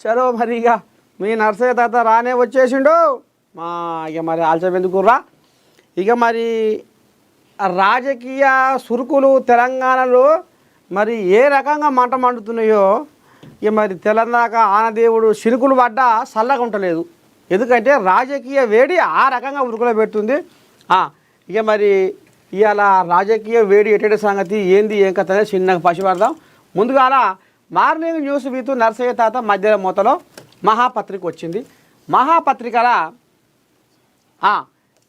చలో మరి ఇక మీ నర్సయ్య తాత రానే వచ్చేసిండు ఇక మరి ఆల్చబెందుకుర్రా ఇక మరి రాజకీయ సురుకులు తెలంగాణలో మరి ఏ రకంగా మంట మండుతున్నాయో ఇక మరి తెలంగాణ ఆనదేవుడు సిరుకులు పడ్డా చల్లగా ఉండలేదు ఎందుకంటే రాజకీయ వేడి ఆ రకంగా ఉరుకులో పెడుతుంది ఇక మరి ఇవాళ రాజకీయ వేడి ఎటువంటి సంగతి ఏంది ఏం కథ అనేది చిన్నగా పసిపడదాం ముందుగాల మార్నింగ్ న్యూస్ విత్ నర్సయ్య తాత మధ్యాహ్నం మూతలో మహాపత్రిక వచ్చింది మహాపత్రికల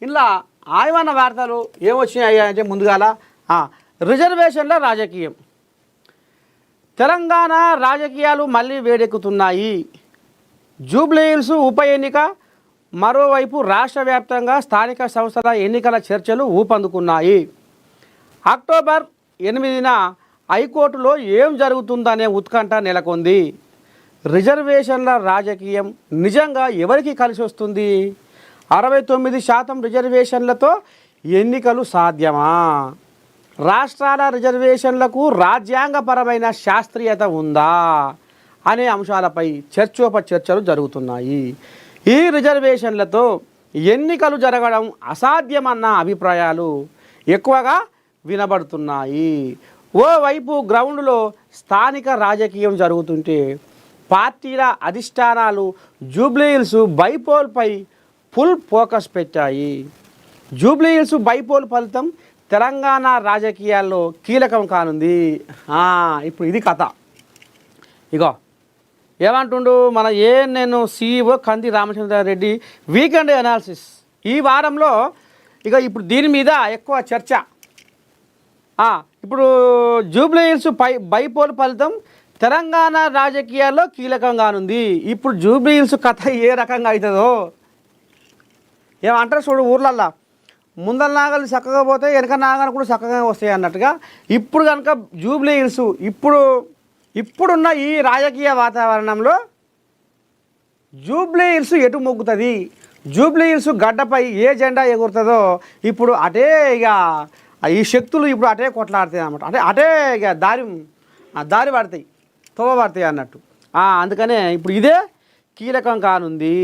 ఇలా ఆయవన్న వార్తలు ఏమొచ్చినాయి అంటే ముందుగాల రిజర్వేషన్ల రాజకీయం తెలంగాణ రాజకీయాలు మళ్ళీ వేడెక్కుతున్నాయి జూబ్లీహిల్స్ ఉప ఎన్నిక మరోవైపు రాష్ట్ర వ్యాప్తంగా స్థానిక సంస్థల ఎన్నికల చర్చలు ఊపందుకున్నాయి అక్టోబర్ 8న హైకోర్టులో ఏం జరుగుతుందనే ఉత్కంఠ నెలకొంది రిజర్వేషన్ల రాజకీయం నిజంగా ఎవరికి కలిసి వస్తుంది 69% రిజర్వేషన్లతో ఎన్నికలు సాధ్యమా రాష్ట్రాల రిజర్వేషన్లకు రాజ్యాంగపరమైన శాస్త్రీయత ఉందా అనే అంశాలపై చర్చోపచర్చలు జరుగుతున్నాయి ఈ రిజర్వేషన్లతో ఎన్నికలు జరగడం అసాధ్యమన్న అభిప్రాయాలు ఎక్కువగా వినబడుతున్నాయి ఓవైపు గ్రౌండ్లో స్థానిక రాజకీయం జరుగుతుంటే పార్టీల అధిష్టానాలు జూబ్లీహిల్స్ బైపోల్పై ఫుల్ ఫోకస్ పెట్టాయి జూబ్లీహిల్స్ బైపోల్ ఫలితం తెలంగాణ రాజకీయాల్లో కీలకం కానుంది ఇప్పుడు ఇది కథ ఇగో ఏమంటుండు మన నేను CEO కంది రామచంద్రారెడ్డి వీకెండ్ అనాలిసిస్ ఈ వారంలో ఇక ఇప్పుడు దీని మీద ఎక్కువ చర్చ ఇప్పుడు జూబ్లీహిల్స్ బైపోల్ ఫలితం తెలంగాణ రాజకీయాల్లో కీలకంగానుంది ఇప్పుడు జూబ్లీహిల్స్ కథ ఏ రకంగా అవుతుందో ఏమంటారు చూడు ఊర్లల్లో ముందల నాగలు చక్కగా పోతే వెనక నాగలు కూడా చక్కగా వస్తాయి అన్నట్టుగా ఇప్పుడు కనుక జూబ్లీహిల్స్ ఇప్పుడున్న ఈ రాజకీయ వాతావరణంలో జూబ్లీహిల్స్ ఎటు మొగ్గుతుంది జూబ్లీహిల్స్ గడ్డపై ఏ జెండా ఎగురుతుందో ఇప్పుడు అటే ఇక ఈ శక్తులు ఇప్పుడు అటే కొట్లాడుతాయి అన్నమాట అటే ఇక దారి పడతాయి తోవ పడతాయి అన్నట్టు అందుకనే ఇప్పుడు ఇదే కీలకం కానుంది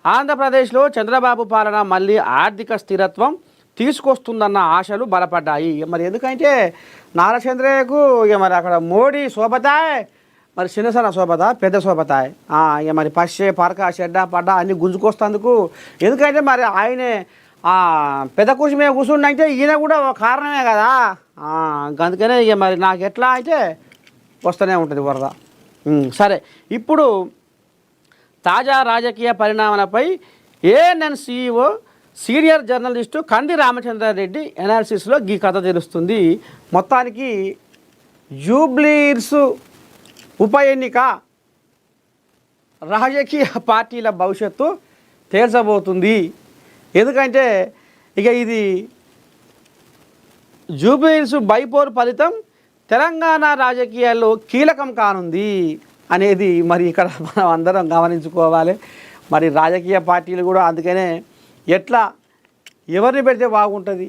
ఆంధ్రప్రదేశ్లో చంద్రబాబు పాలన మళ్ళీ ఆర్థిక స్థిరత్వం తీసుకొస్తుందన్న ఆశలు బలపడ్డాయి మరి ఎందుకంటే నారచంద్రయ్యకు ఇక మరి అక్కడ మోడీ శోభతాయ్ మరి చిన్నసన్న శోభత పెద్ద శోభతాయ్ ఇక మరి పశ్చే పరక చెడ్డ పడ్డ అన్నీ గుంజుకొస్తందుకు ఎందుకంటే మరి ఆయనే పెద్ద కుర్చీ మీద కూర్చుండంటే ఈయన కూడా కారణమే కదా అందుకనే ఇక మరి నాకు ఎట్లా అయితే వస్తూనే ఉంటుంది వరద సరే ఇప్పుడు తాజా రాజకీయ పరిణామాలపై ANN CEO సీనియర్ జర్నలిస్టు కంది రామచంద్రారెడ్డి అనాలిసిస్లో ఈ కథ తెలుస్తుంది మొత్తానికి జూబ్లీహిల్స్ ఉప ఎన్నిక రాజకీయ పార్టీల భవిష్యత్తు తేల్చబోతుంది ఎందుకంటే ఇక ఇది జూబ్లీహిల్స్ బైపోల్ ఫలితం తెలంగాణ రాజకీయాల్లో కీలకం కానుంది అనేది మరి ఇక్కడ మనం అందరం గమనించుకోవాలి మరి రాజకీయ పార్టీలు కూడా అందుకనే ఎట్లా ఎవరిని పెడితే బాగుంటుంది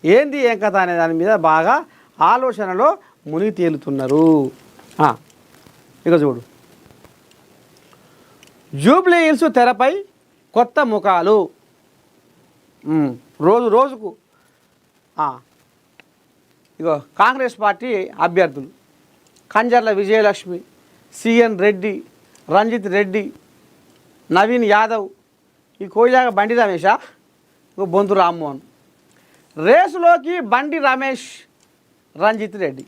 ఏంది ఏం కథ అనే దాని మీద బాగా ఆలోచనలో మునిగి తేలుతున్నారు ఇక చూడు జూబ్లీహిల్స్ తెరపై కొత్త ముఖాలు రోజుకు ఇగో కాంగ్రెస్ పార్టీ అభ్యర్థులు కంజర్ల విజయలక్ష్మి CN రెడ్డి రంజిత్ రెడ్డి నవీన్ యాదవ్ ఈ కోయిలాగా బండి రమేష బొంతు రామ్మోహన్ రేసులోకి బండి రమేష్ రంజిత్ రెడ్డి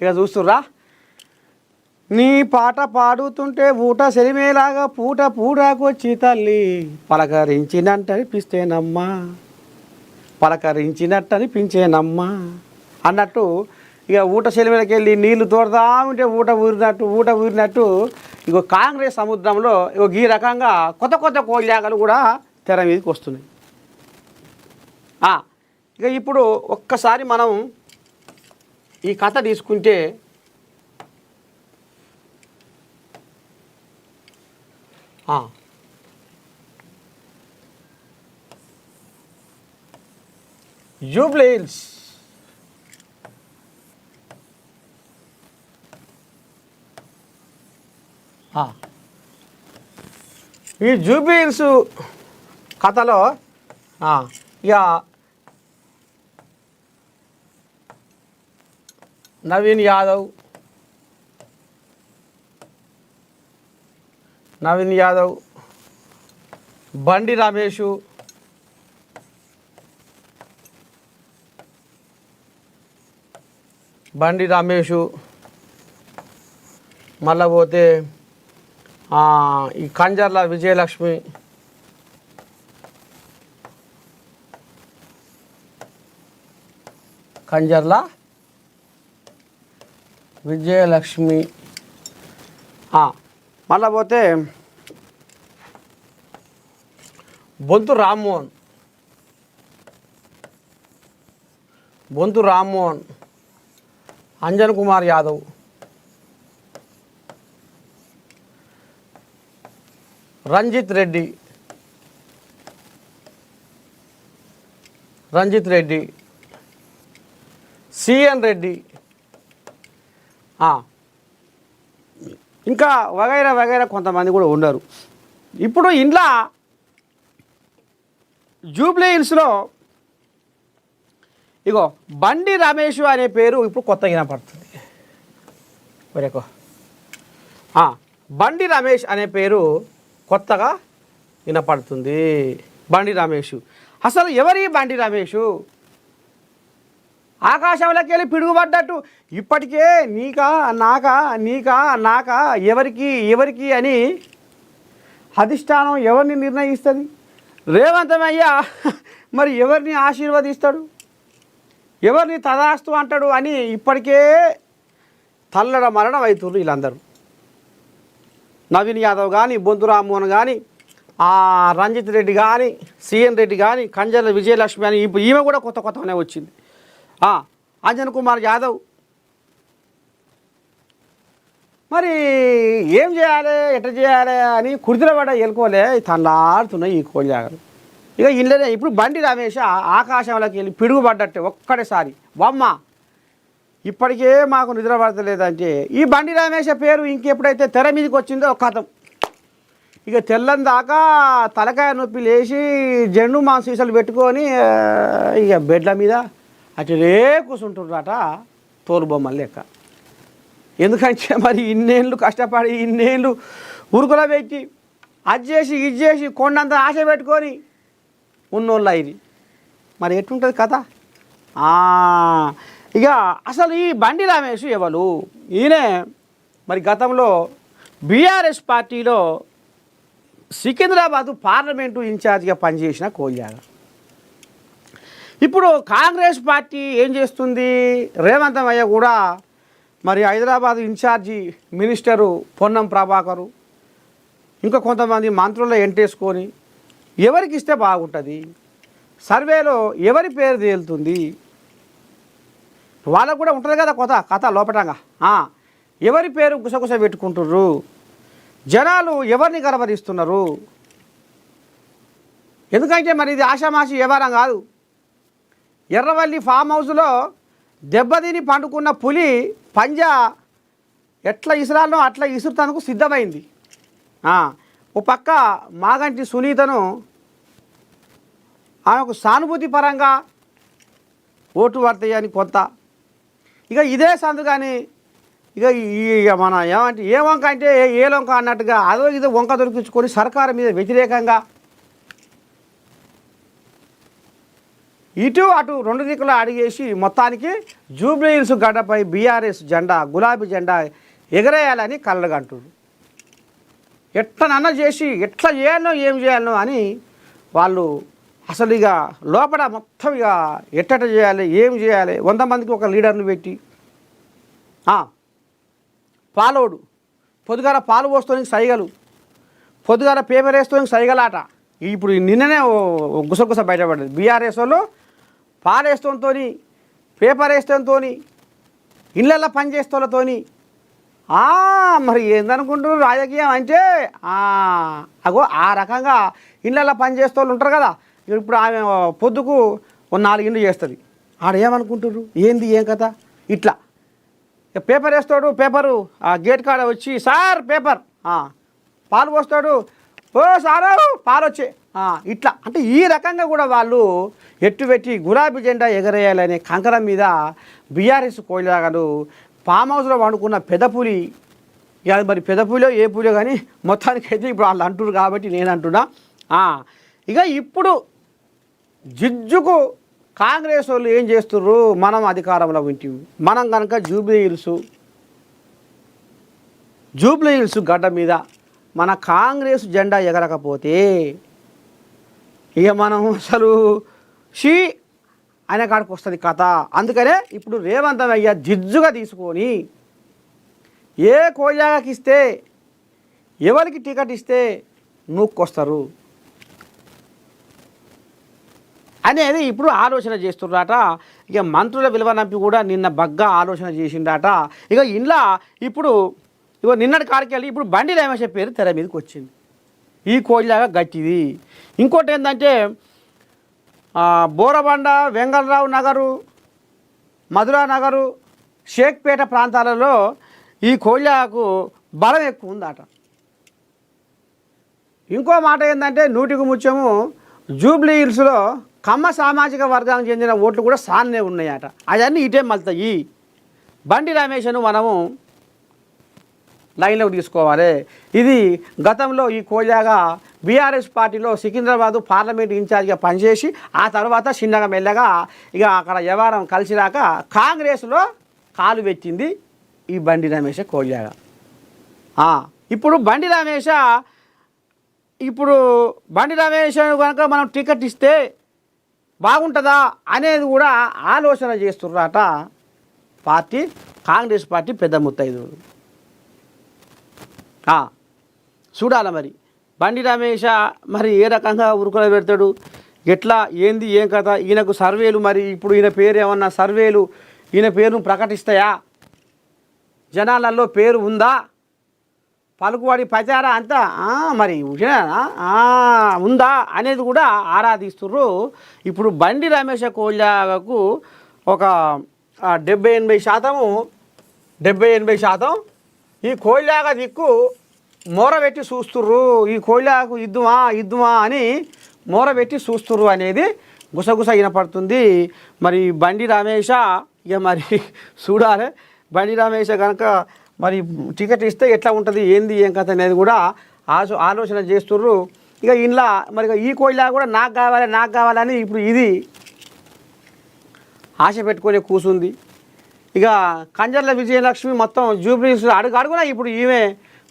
ఇక చూస్తుర్రా నీ పాట పాడుతుంటే ఊట సెలిమేలాగా పూటకొచ్చి తల్లి పలకరించినట్టనిపించేనమ్మా అన్నట్టు ఇక ఊట సెలిమేలకి వెళ్ళి నీళ్లు తోడదా ఉంటే ఊట ఊరినట్టు ఇక కాంగ్రెస్ సముద్రంలో ఇక ఈ రకంగా కొత్త కోళ్ళాగలు కూడా తెర మీదకి వస్తున్నాయి ఇక ఇప్పుడు ఒక్కసారి మనం ఈ కథ తీసుకుంటే జూబ్లీహిల్స్ ఈ జూబ్లీ హిల్స్ కథలో ఇక నవీన్ యాదవ్ బండి రమేషు మళ్ళా పోతే ఈ కంజర్ల విజయలక్ష్మి మళ్ళా పోతే బొంతు రామ్మోహన్ అంజన్ కుమార్ యాదవ్ రంజిత్ రెడ్డి సిఎన్ రెడ్డి ఇంకా వగైరా కొంతమంది కూడా ఉన్నారు. ఇప్పుడు ఇంట్లో జూబ్లీ హిల్స్లో ఇగో బండి రమేష్ అనే పేరు ఇప్పుడు కొత్తగా వినపడుతుంది. వరకు బండి రమేష్ అనే పేరు కొత్తగా వినపడుతుంది. బండి రమేష్ అసలు ఎవరి బండి రమేష్? ఆకాశంలోకి వెళ్ళి పిడుగుపడ్డట్టు ఇప్పటికే నీకా నాకా ఎవరికి అని అధిష్టానం ఎవరిని నిర్ణయిస్తుంది? రేవంతమయ్య మరి ఎవరిని ఆశీర్వదిస్తాడు, ఎవరిని తదాస్తు అంటాడు అని ఇప్పటికే తల్లడ మరణం అవుతున్నారు వీళ్ళందరూ. నవీన్ యాదవ్ కానీ, బొంతు రామ్మోహన్ కానీ, రంజిత్ రెడ్డి కానీ, సిఎన్ రెడ్డి కానీ, కంజర్ల విజయలక్ష్మి అని ఈమె కూడా కొత్తగానే వచ్చింది. అంజన్ కుమార్ యాదవ్. మరి ఏం చేయాలి, ఎట్లా చేయాలి అని కుర్తిరబడ ఎలుకోలే తన్నాడుతున్నాయి ఈ కోళ్ళాగలు. ఇక ఇళ్ళనే ఇప్పుడు బండి రమేష్ ఆకాశంలోకి వెళ్ళి పిడుగుపడ్డట్టే ఒక్కడేసారి బొమ్మ. ఇప్పటికే మాకు నిద్ర పడతలేదంటే ఈ బండి రమేష్ పేరు ఇంకెప్పుడైతే తెర మీదకి వచ్చిందో కథం. ఇక తెల్లని దాకా తలకాయ నొప్పి లేచి జెండు సీసాలు పెట్టుకొని ఇక బెడ్ల మీద అట్లే కూర్చుంటున్నారట తోలు బొమ్మలు లెక్క. ఎందుకంటే మరి ఇన్నేళ్ళు కష్టపడి ఇన్నేళ్ళు ఉరుకులో పెట్టి అది చేసి ఇది చేసి కొండంత ఆశ పెట్టుకొని ఉన్నోళ్ళు ఇది మరి ఎట్లుంటుంది కథ? ఇక అసలు ఈ బండి రమేష్ ఎవరు? ఈయనే మరి గతంలో బీఆర్ఎస్ పార్టీలో సికింద్రాబాదు పార్లమెంటు ఇన్ఛార్జిగా పనిచేసిన కోల్యాగ. ఇప్పుడు కాంగ్రెస్ పార్టీ ఏం చేస్తుంది? రేవంతమయ్య కూడా మరి హైదరాబాదు ఇన్ఛార్జి మినిస్టరు పొన్నం ప్రభాకరు ఇంకా కొంతమంది మంత్రుల్లో ఎంటేసుకొని ఎవరికి ఇస్తే బాగుంటుంది, సర్వేలో ఎవరి పేరు తేలుతుంది, వాళ్ళకు కూడా ఉంటుంది కదా కథ లోపటంగా. ఎవరి పేరు గుసగుస పెట్టుకుంటుర్రు, జనాలు ఎవరిని గర్వరిస్తున్నారు? ఎందుకంటే మరి ఇది ఆషామాషి వ్యవహారం కాదు. ఎర్రవల్లి ఫామ్ హౌస్లో దెబ్బతిని పండుకున్న పులి పంజా ఎట్లా ఇసురాలో అట్లా ఇసురుతందుకు సిద్ధమైంది. ఓ పక్క మాగంటి సునీతను ఆమెకు సానుభూతి పరంగా ఓటు పడతాయని కొంత, ఇక ఇదే సందు కానీ ఇక మన ఏమంటే ఏ వంక అంటే ఏ లొంక అన్నట్టుగా అదో ఇదో వంక దొరికించుకొని సర్కారు మీద వ్యతిరేకంగా ఇటు అటు రెండు దిక్కులు అడిగేసి మొత్తానికి జూబ్లీ హిల్స్ గడ్డపై బీఆర్ఎస్ జెండా గులాబీ జెండా ఎగరేయాలని కళ్ళగంటున్నారు. ఎట్లనన్నా చేసి ఎట్లా చేయాలనో ఏం చేయాలనో అని వాళ్ళు అసలు ఇక లోపల మొత్తం ఇక ఎట్టట చేయాలి ఏం చేయాలి 100 మందికి ఒక లీడర్ను పెట్టి పాలోడు పొద్దుగాల పాలు పోస్తానికి సైగలు, పొద్దుగాల పేపర్ వేస్తానికి సైగలాట. ఇప్పుడు నిన్ననే గుసగుస బయటపడ్డది. బీఆర్ఎస్ వాళ్ళు పాలు వేస్తాంతో పేపర్ వేస్తాంతో ఇళ్ళల్లో పనిచేస్తోళ్ళతో మరి ఏందనుకుంటున్నారు రాజకీయం అంటే అగో ఆ రకంగా ఇళ్ళల్లో పనిచేస్తోళ్ళు ఉంటారు కదా. ఇప్పుడు ఆమె పొద్దుకు 4 ఇండ్లు చేస్తుంది. ఆడ ఏమనుకుంటున్నారు ఏంది ఏం కథ ఇట్లా పేపర్ వేస్తాడు, పేపరు గేట్ కాడ వచ్చి సార్ పేపర్ పాలు పోస్తాడు, ఓ సారు పాలు వచ్చే ఇట్లా. అంటే ఈ రకంగా కూడా వాళ్ళు ఎట్టుపెట్టి గులాబీ జెండా ఎగరేయాలనే కంకరం మీద బీఆర్ఎస్ కోయిలాగలు ఫామ్ హౌస్లో వండుకున్న పెదపులి. ఇక మరి పెదపులో ఏ పూలో కానీ మొత్తానికైతే ఇప్పుడు వాళ్ళు అంటున్నారు కాబట్టి నేను అంటున్నా. ఇక ఇప్పుడు జిజ్జుకు కాంగ్రెస్ వాళ్ళు ఏం చేస్తుర్రు, మనం అధికారంలో ఉంటాం, మనం కనుక జూబ్లీ హిల్స్ గడ్డ మీద మన కాంగ్రెస్ జెండా ఎగరకపోతే ఇక మనం అసలు అనే కాడికి వస్తుంది కథ. అందుకనే ఇప్పుడు రేవంత్ అయ్య జిజ్జుగా తీసుకొని ఏ కోయాకి ఇస్తే, ఎవరికి టికెట్ ఇస్తే నూక్కొస్తారు అనేది ఇప్పుడు ఆలోచన చేస్తున్నారట. ఇక మంత్రుల విలువనంపి కూడా నిన్న బగ్గా ఆలోచన చేసిండట. ఇక ఇంట్లో ఇప్పుడు నిన్నటి కాడికెళ్ళి ఇప్పుడు బండి రమేష్ పేరు తెర మీదకి వచ్చింది. ఈ కోయిలాగా గట్టిది. ఇంకోటి ఏంటంటే బోరబండ, వెంగళరావు నగరు, మధురా నగరు, షేక్పేట ప్రాంతాలలో ఈ కోయిలాకు బలం ఎక్కువ ఉందట. ఇంకో మాట ఏంటంటే 100కు ముత్యము జూబ్లీ హిల్స్లో కమ్మ సామాజిక వర్గానికి చెందిన ఓట్లు కూడా సాన్నే ఉన్నాయట. అవన్నీ ఇటే మళ్తాయి. బండి రమేష్ను మనము లైన్లోకి తీసుకోవాలి. ఇది గతంలో ఈ కోయిలాగా బీఆర్ఎస్ పార్టీలో సికింద్రాబాదు పార్లమెంట్ ఇన్ఛార్జిగా పనిచేసి ఆ తర్వాత చిన్నగా మెల్లగా ఇక అక్కడ వ్యవహారం కలిసిరాక కాంగ్రెస్లో కాలు పెట్టింది ఈ బండి రమేష్ కోయిలాగా. ఇప్పుడు బండి రమేష్ కనుక మనం టికెట్ ఇస్తే బాగుంటుందా అనేది కూడా ఆలోచన చేస్తున్నారట పార్టీ, కాంగ్రెస్ పార్టీ పెద్ద ముత్తైదువులు. చూడాలి మరి బండి రమేష్ మరి ఏ రకంగా ఉరుకులో పెడతాడు, ఎట్లా ఏంది ఏం కథ. ఈయనకు సర్వేలు మరి ఇప్పుడు ఈయన పేరు ఏమన్నా సర్వేలు ఈయన పేరును ప్రకటిస్తాయా, జనాలలో పేరు ఉందా, పలుకువాడి ప్రచారం అంతా మరి ఉందా అనేది కూడా ఆరాధిస్తుర్రు. ఇప్పుడు బండి రమేష్ కోయిలాకు ఒక 70-80% ఈ కోయిలాగా దిక్కు మూరబెట్టి చూస్తుర్రు. ఈ కోయిలాకు ఇద్దుమా అని మూరబెట్టి చూస్తుర్రు అనేది గుసగుస వినపడుతుంది. మరి బండి రమేష్ ఇక మరి చూడాలి. బండి రమేష్ కనుక మరి టికెట్ ఇస్తే ఎట్లా ఉంటుంది, ఏంది ఏం కథ అనేది కూడా ఆలోచన చేస్తుర్రు. ఇక ఇంట్లో మరి ఈ కోయిలా కూడా నాకు కావాలని ఇప్పుడు ఇది ఆశ పెట్టుకొని కూర్చుంది. ఇక కంజర్ల విజయలక్ష్మి మొత్తం జూబ్లీస్ అడుగునా ఇప్పుడు ఈమె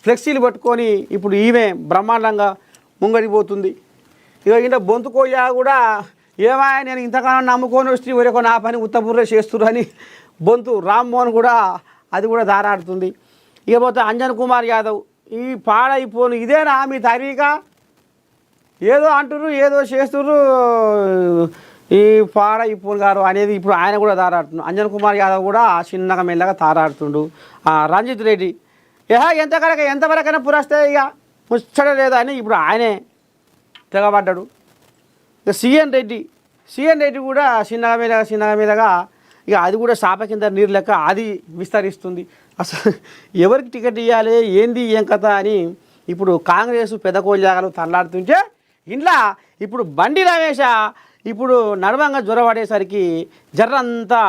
ఫ్లెక్సీలు పట్టుకొని ఇప్పుడు ఈమె బ్రహ్మాండంగా ముంగడిపోతుంది. ఇక ఇంట్లో బొంతు కోయిలా కూడా ఏమాయ నేను ఇంతకాలం నమ్ముకొని వస్తే వరకు నా పని ఉత్తపూర్లో చేస్తున్నారు అని బొంతు రామ్మోహన్ కూడా అది కూడా దారాడుతుంది. ఇకపోతే అంజన్ కుమార్ యాదవ్ ఈ పాడైపోను ఇదేనా మీ తరీక, ఏదో అంటుర్రు ఏదో చేస్తుర్రు ఈ పాడైపోను గారు అనేది ఇప్పుడు ఆయన కూడా దారాడుతున్నాడు. అంజన్ కుమార్ యాదవ్ కూడా చిన్నగా మెల్లగా తారాడుతుండు. రంజిత్ రెడ్డి ఎంతవరకైనా పురస్తే ఇక ముచ్చట లేదా అని ఇప్పుడు ఆయనే తెగబడ్డాడు. ఇక సిఎన్ రెడ్డి కూడా చిన్నగా మీదగా ఇక అది కూడా శాప కింద నీరు లెక్క అది విస్తరిస్తుంది. అసలు ఎవరికి టికెట్ ఇవ్వాలి ఏంది ఏం కథ అని ఇప్పుడు కాంగ్రెస్ పెద్ద కోయిలాగలు తల్లాడుతుంటే ఇంట్లో ఇప్పుడు బండి రమేష్ ఇప్పుడు నడవంగా జ్వరపడేసరికి జర్రంతా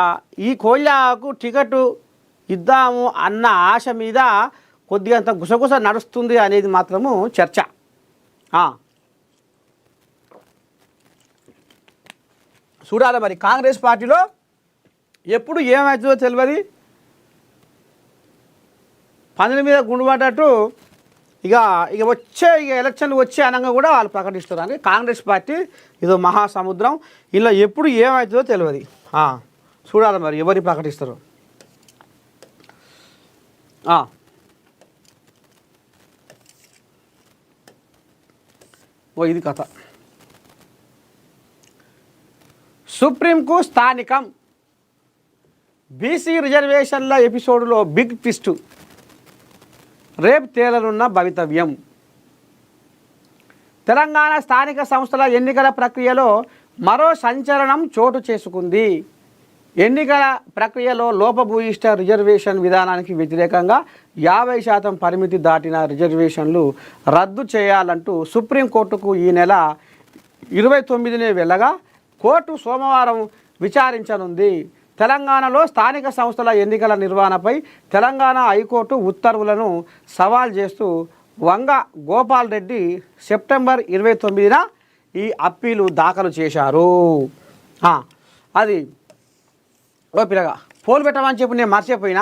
ఈ కోయిలాకు టికెట్ ఇద్దాము అన్న ఆశ మీద కొద్దిగంత గుసగుస నడుస్తుంది అనేది మాత్రము చర్చ. చూడాలి మరి కాంగ్రెస్ పార్టీలో ఎప్పుడు ఏమవుతుందో తెలియదు. పనుల మీద గుండుపడ్డట్టు ఇక ఎలక్షన్లు వచ్చే అనగా కూడా వాళ్ళు ప్రకటిస్తారు. కాంగ్రెస్ పార్టీ ఇదో మహాసముద్రం, ఇలా ఎప్పుడు ఏమవుతుందో తెలియదు. చూడాలి మరి ఎవరిని ప్రకటిస్తారు. ఇది కథ. సుప్రీంకు స్థానికం బీసీ రిజర్వేషన్ల ఎపిసోడ్లో బిగ్ ట్విస్ట్, రేపు తేలనున్న భవితవ్యం. తెలంగాణ స్థానిక సంస్థల ఎన్నికల ప్రక్రియలో మరో సంచలనం చోటు చేసుకుంది. ఎన్నికల ప్రక్రియలో లోపభూయిష్ట రిజర్వేషన్ విధానానికి వ్యతిరేకంగా 50% పరిమితి దాటిన రిజర్వేషన్లు రద్దు చేయాలంటూ సుప్రీంకోర్టుకు ఈ నెల 29నే వెళ్ళగా కోర్టు సోమవారం విచారించనుంది. తెలంగాణలో స్థానిక సంస్థల ఎన్నికల నిర్వహణపై తెలంగాణ హైకోర్టు ఉత్తర్వులను సవాల్ చేస్తూ వంగ గోపాల్ రెడ్డి సెప్టెంబర్ 29న ఈ అప్పీలు దాఖలు చేశారు. అది ఓ పిల్లగా పోలు పెట్టమని చెప్పి నేను మర్చిపోయినా.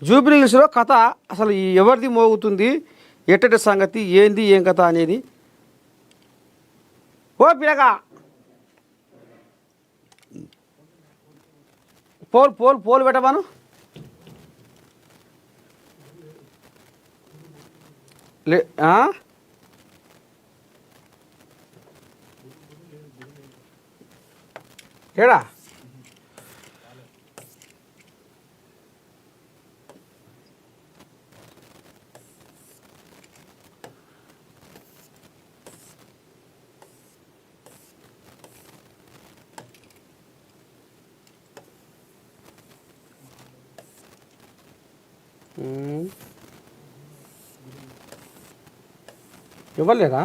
జూబ్లీహిల్స్లో కథ అసలు ఎవరిది మోగుతుంది, ఎట్టటి సంగతి ఏంది ఏం కథ అనేది. ఓ పిల్లగా పోలు పెట్టమను. లే ఏడా ఇవ్వలేరా?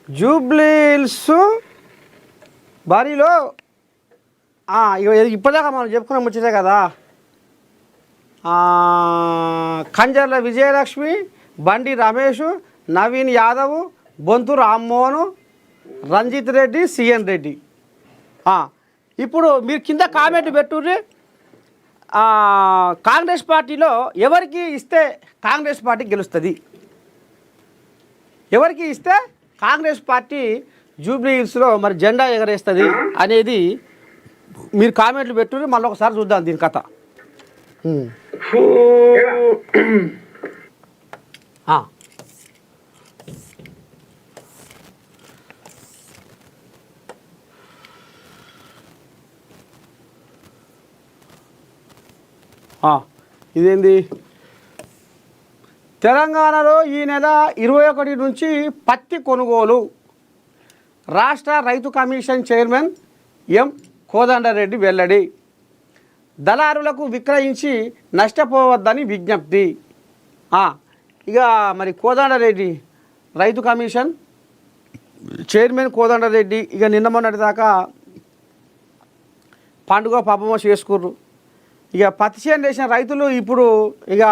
జూబ్లీహిల్స్ బారీలో ఇప్పటిదాకా మనం చెప్పుకున్న ముచ్చటే కదా. కంజర్ల విజయలక్ష్మి, బండి రమేష్, నవీన్ యాదవ్, బొంతు రామ్మోహన్, రంజిత్ రెడ్డి, సిఎన్ రెడ్డి. ఇప్పుడు మీరు కింద కామెంట్ పెట్టుర్రి. కాంగ్రెస్ పార్టీలో ఎవరికి ఇస్తే కాంగ్రెస్ పార్టీ గెలుస్తుంది, ఎవరికి ఇస్తే కాంగ్రెస్ పార్టీ జూబ్లీహిల్స్లో మరి జెండా ఎగరేస్తుంది అనేది మీరు కామెంట్లు పెట్టుకుని మళ్ళీ ఒకసారి చూద్దాం దీని కథ. ఇదేంది, తెలంగాణలో ఈ నెల 21 నుంచి పత్తి కొనుగోలు. రాష్ట్ర రైతు కమిషన్ చైర్మన్ ఎం కోదండరెడ్డి వెల్లడి. దళారులకు విక్రయించి నష్టపోవద్దని విజ్ఞప్తి. ఇక మరి కోదండరెడ్డి రైతు కమిషన్ చైర్మన్ కోదండరెడ్డి ఇక నిన్న మొన్నటి దాకా పండుగ పాపమో చేసుకుర్రు. ఇక పత్తి చేను వేసిన రైతులు ఇప్పుడు ఇక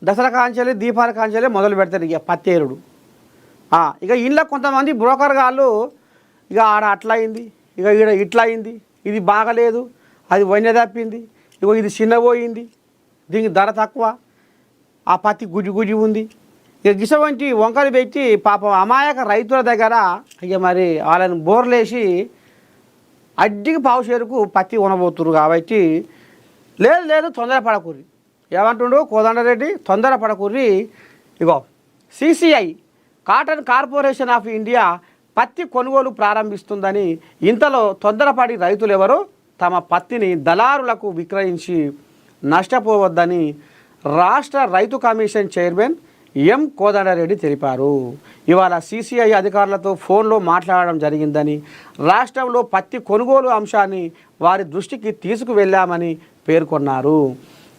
దసరా కాంచెలే దీపాల కాంచెలే మొదలు పెడతారు ఇక పత్తి ఏరుడు. ఇక ఇంట్లో కొంతమంది బ్రోకర్ గాళ్ళు ఇక ఆడ అట్లా అయింది, ఇక ఈడ ఇట్లా అయింది, ఇది బాగలేదు, అది వన్య తప్పింది, ఇక ఇది చిన్నపోయింది, దీనికి ధర తక్కువ, ఆ పత్తి గుజ్జి గుజ్జి ఉంది. ఇక గిసవంటి వంకలు పెట్టి పాపం అమాయక రైతుల దగ్గర ఇక మరి వాళ్ళని బోర్లేసి అడ్డికి పావు చేరుకు పత్తి కొనబోతున్నారు. కాబట్టి లేదు తొందరపడకూర్రి. ఏమంటుండు కోదండరెడ్డి, తొందరపడకూర్రి. ఇగో CCI cotton corporation of India పత్తి కొనుగోలు ప్రారంభిస్తుందని, ఇంతలో తొందరపడి రైతులు ఎవరో తమ పత్తిని దళారులకు విక్రయించి నష్టపోవద్దని రాష్ట్ర రైతు కమిషన్ చైర్మన్ ఎం కోదండరెడ్డి తెలిపారు. ఇవాళ సిసిఐ అధికారులతో ఫోన్లో మాట్లాడడం జరిగిందని, రాష్ట్రంలో పత్తి కొనుగోలు అంశాన్ని వారి దృష్టికి తీసుకువెళ్ళామని పేర్కొన్నారు.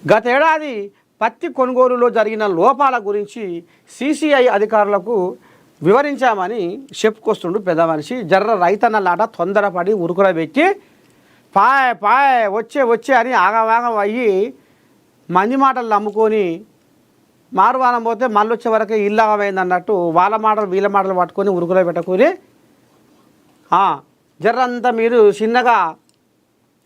గతేడాది పత్తి కొనుగోలులో జరిగిన లోపాల గురించి సిసిఐ అధికారులకు వివరించామని చెప్పుకొస్తుండు పెద్ద మనిషి. జర్ర రైతన్నలాట తొందరపడి ఉరుకులబెట్టి పాయ్ వచ్చే అని ఆగవాగం అయ్యి మంది మాటలు నమ్ముకొని మారువానం పోతే మళ్ళీ వచ్చే వరకు ఇల్లు అయింది అన్నట్టు వాళ్ళ మాటలు వీళ్ళ మాటలు పట్టుకొని ఉరుకులో పెట్టుకొని జర్రంతా మీరు చిన్నగా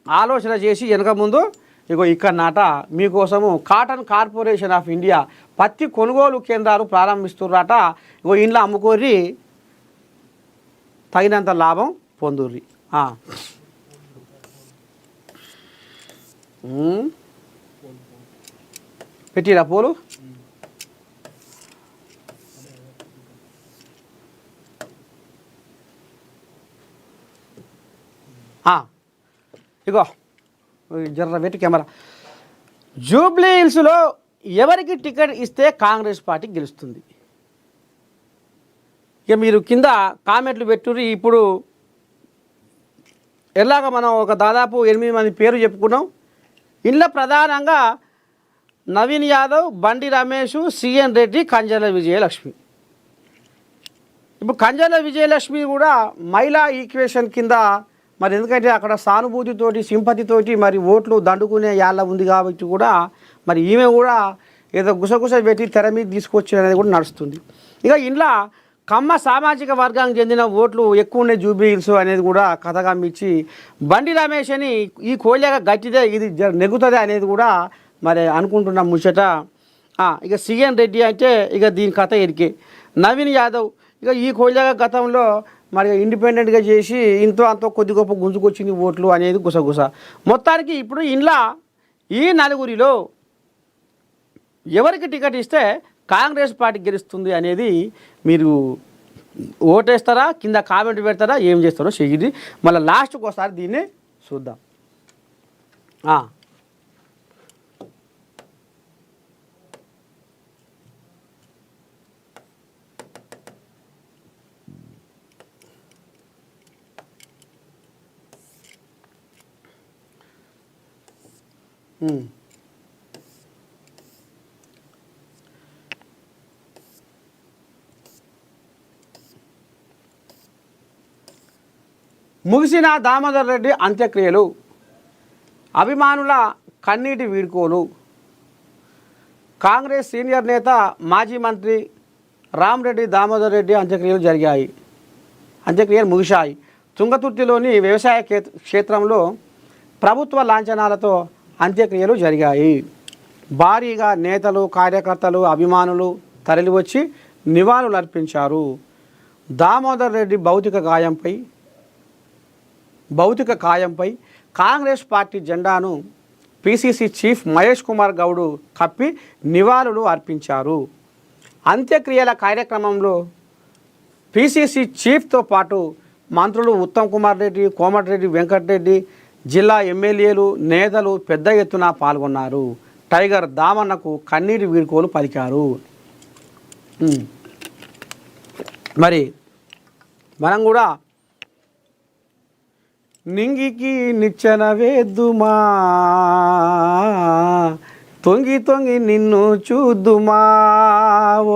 ఆలోచన చేసి వెనక ముందు ఇగో ఇక్కడ నాట మీకోసము కాటన్ కార్పొరేషన్ ఆఫ్ ఇండియా పత్తి కొనుగోలు కేంద్రాలు ప్రారంభిస్తున్నారట. ఇగో ఇంట్లో అమ్ముకోరి తగినంత లాభం పొందుర్రి. పెట్టిరా పోలు ఇగో జర్ర పెట్టి కెమెరా. జూబ్లీ హిల్స్లో ఎవరికి టికెట్ ఇస్తే కాంగ్రెస్ పార్టీ గెలుస్తుంది? ఇక మీరు కింద కామెంట్లు పెట్టుర్రి. ఇప్పుడు ఎలాగ మనం ఒక దాదాపు 8 మంది పేరు చెప్పుకున్నాం. ఇందులో ప్రధానంగా నవీన్ యాదవ్, బండి రమేష్, సిఎన్ రెడ్డి, కంజర్ల విజయలక్ష్మి. ఇప్పుడు కంజర్ల విజయలక్ష్మి కూడా మహిళా ఈక్వేషన్ కింద, మరి ఎందుకంటే అక్కడ సానుభూతితోటి సింపతితోటి మరి ఓట్లు దండుకునే యాళ్ళ ఉంది కాబట్టి కూడా మరి ఈమె కూడా ఏదో గుసగుస పెట్టి తెర మీద తీసుకొచ్చి అనేది కూడా నడుస్తుంది. ఇక ఇంట్లో కమ్మ సామాజిక వర్గానికి చెందిన ఓట్లు ఎక్కువ ఉన్నాయి జూబ్లీ హిల్స్ అనేది కూడా కథగా మిచ్చి బండి రమేష్ అని ఈ కోళ్ళగా గట్టిదే ఇది నెగ్గుతుంది అనేది కూడా మరి అనుకుంటున్నాం ముచ్చట. ఇక సిఎన్ రెడ్డి అంటే ఇక దీని కథ ఎరికే. నవీన్ యాదవ్ ఇక ఈ కోళ్ళగా గతంలో మరి ఇండిపెండెంట్గా చేసి ఇంతో అంతో కొద్ది గొప్ప గుంజుకొచ్చింది ఓట్లు అనేది గుసగుస. మొత్తానికి ఇప్పుడు ఇంట్లో ఈ నలుగురిలో ఎవరికి టికెట్ ఇస్తే కాంగ్రెస్ పార్టీ గెలుస్తుంది అనేది మీరు ఓటేస్తారా, కింద కామెంట్ పెడతారా, ఏం చేస్తారో చెయ్యి. మళ్ళీ లాస్ట్కి ఒకసారి దీన్ని చూద్దాం. ముగిసిన దామోదర్ రెడ్డి అంత్యక్రియలు, అభిమానుల కన్నీటి వీడ్కోలు. కాంగ్రెస్ సీనియర్ నేత మాజీ మంత్రి రామరెడ్డి దామోదర్ రెడ్డి అంత్యక్రియలు ముగిశాయి. తుంగతుర్తిలోని వ్యవసాయ క్షేత్రంలో ప్రభుత్వ లాంఛనాలతో అంత్యక్రియలు జరిగాయి. భారీగా నేతలు, కార్యకర్తలు, అభిమానులు తరలివచ్చి నివాళులు అర్పించారు. దామోదర్ రెడ్డి భౌతిక కాయంపై కాంగ్రెస్ పార్టీ జెండాను పిసిసి చీఫ్ మహేష్ కుమార్ గౌడ్ కప్పి నివాళులు అర్పించారు. అంత్యక్రియల కార్యక్రమంలో పిసిసి చీఫ్తో పాటు మంత్రులు ఉత్తమ్ కుమార్ రెడ్డి, కోమటిరెడ్డి వెంకటరెడ్డి, జిల్లా ఎమ్మెల్యేలు, నేతలు పెద్ద ఎత్తున పాల్గొన్నారు. టైగర్ దామన్నకు కన్నీటి వీడ్కోలు పలికారు. మరి మనం కూడా నింగికి నిచ్చెన వేద్దుమా, తొంగి తొంగి నిన్ను చూద్దుమా,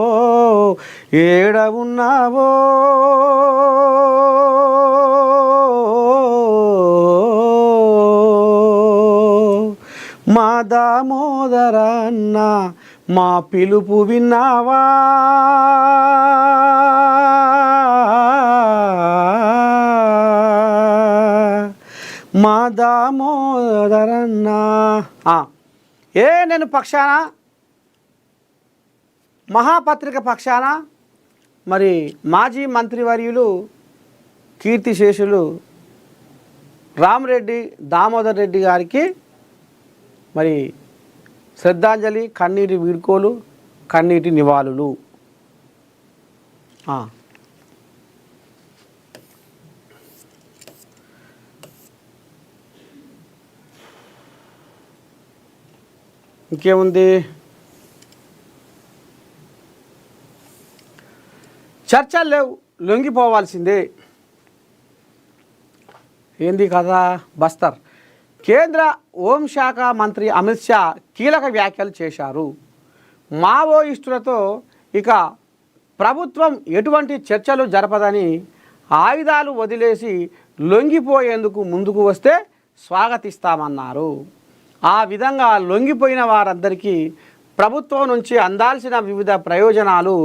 ఓ ఏడ ఉన్నావో మా దామోదరన్న మా పిలుపు విన్నావా, మా దామోదరన్న. నేను పక్షాన, మహాపత్రిక పక్షాన మరి మాజీ మంత్రివర్యులు కీర్తిశేషులు రామరెడ్డి దామోదర్ రెడ్డి గారికి మరి శ్రద్ధాంజలి, కన్నీటి వీడ్కోలు, కన్నీటి నివాళులు. ఇంకేముంది? చర్చలు లేవు, లొంగిపోవాల్సిందే. ఏంది కదా? బస్తర్ కేంద్ర హోంశాఖ మంత్రి అమిత్ షా కీలక వ్యాఖ్యలు చేశారు. మావోయిస్టులతో ఇక ప్రభుత్వం ఎటువంటి చర్చలు జరపదని, ఆయుధాలు వదిలేసి లొంగిపోయేందుకు ముందుకు వస్తే స్వాగతిస్తామన్నారు. ఆ విధంగా లొంగిపోయిన వారందరికీ ప్రభుత్వం నుంచి అందాల్సిన వివిధ ప్రయోజనాలు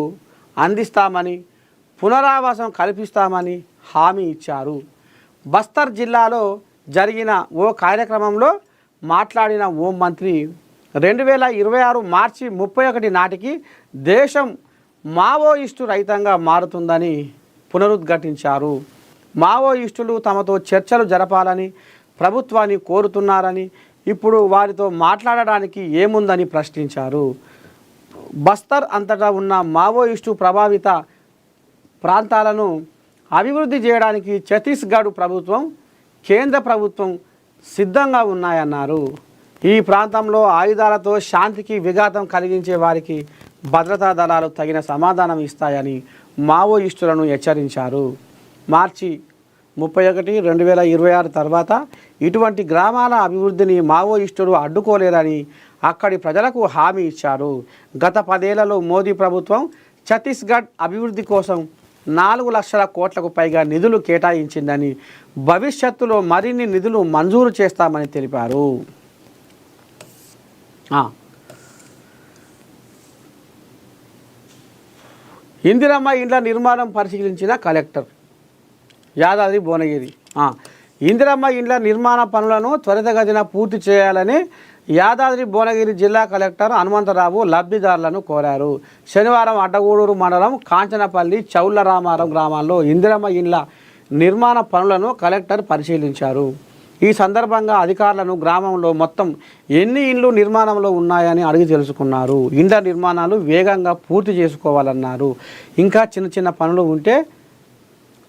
అందిస్తామని, పునరావాసం కల్పిస్తామని హామీ ఇచ్చారు. బస్తర్ జిల్లాలో జరిగిన ఓ కార్యక్రమంలో మాట్లాడిన హోం మంత్రి 2026 మార్చి 31 నాటికి దేశం మావోయిస్టు రహితంగా మారుతుందని పునరుద్ఘాటించారు. మావోయిస్టులు తమతో చర్చలు జరపాలని ప్రభుత్వాన్ని కోరుతున్నారని, ఇప్పుడు వారితో మాట్లాడడానికి ఏముందని ప్రశ్నించారు. బస్తర్ అంతటా ఉన్న మావోయిస్టు ప్రభావిత ప్రాంతాలను అభివృద్ధి చేయడానికి ఛత్తీస్గఢ్ ప్రభుత్వం కేంద్ర ప్రభుత్వం సిద్ధంగా ఉన్నాయన్నారు. ఈ ప్రాంతంలో ఆయుధాలతో శాంతికి విఘాతం కలిగించే వారికి భద్రతా దళాలు తగిన సమాధానం ఇస్తాయని మావోయిస్టులను హెచ్చరించారు. మార్చి 31, 2026 తర్వాత ఇటువంటి గ్రామాల అభివృద్ధిని మావోయిస్టులు అడ్డుకోలేరని అక్కడి ప్రజలకు హామీ ఇచ్చారు. గత 10 ఏళ్లలో మోదీ ప్రభుత్వం ఛత్తీస్గఢ్ అభివృద్ధి కోసం 4 లక్షల కోట్లకు పైగా నిధులు కేటాయించిందని, భవిష్యత్తులో మరిన్ని నిధులు మంజూరు చేస్తామని తెలిపారు. ఇందిరమ్మ ఇండ్ల నిర్మాణం పరిశీలించిన కలెక్టర్ యాదాద్రి భువనగిరి. ఇందిరమ్మ ఇండ్ల నిర్మాణ పనులను త్వరితగతిన పూర్తి చేయాలని యాదాద్రి భువనగిరి జిల్లా కలెక్టర్ హనుమంతరావు లబ్ధిదారులను కోరారు. శనివారం అడ్డగూడూరు మండలం కాంచనపల్లి చౌల్లరామారం గ్రామాల్లో ఇందిరమ్మ ఇండ్ల నిర్మాణ పనులను కలెక్టర్ పరిశీలించారు. ఈ సందర్భంగా అధికారులను గ్రామంలో మొత్తం ఎన్ని ఇండ్లు నిర్మాణంలో ఉన్నాయని అడిగి తెలుసుకున్నారు. ఇండ్ల నిర్మాణాలు వేగంగా పూర్తి చేసుకోవాలన్నారు. ఇంకా చిన్న చిన్న పనులు ఉంటే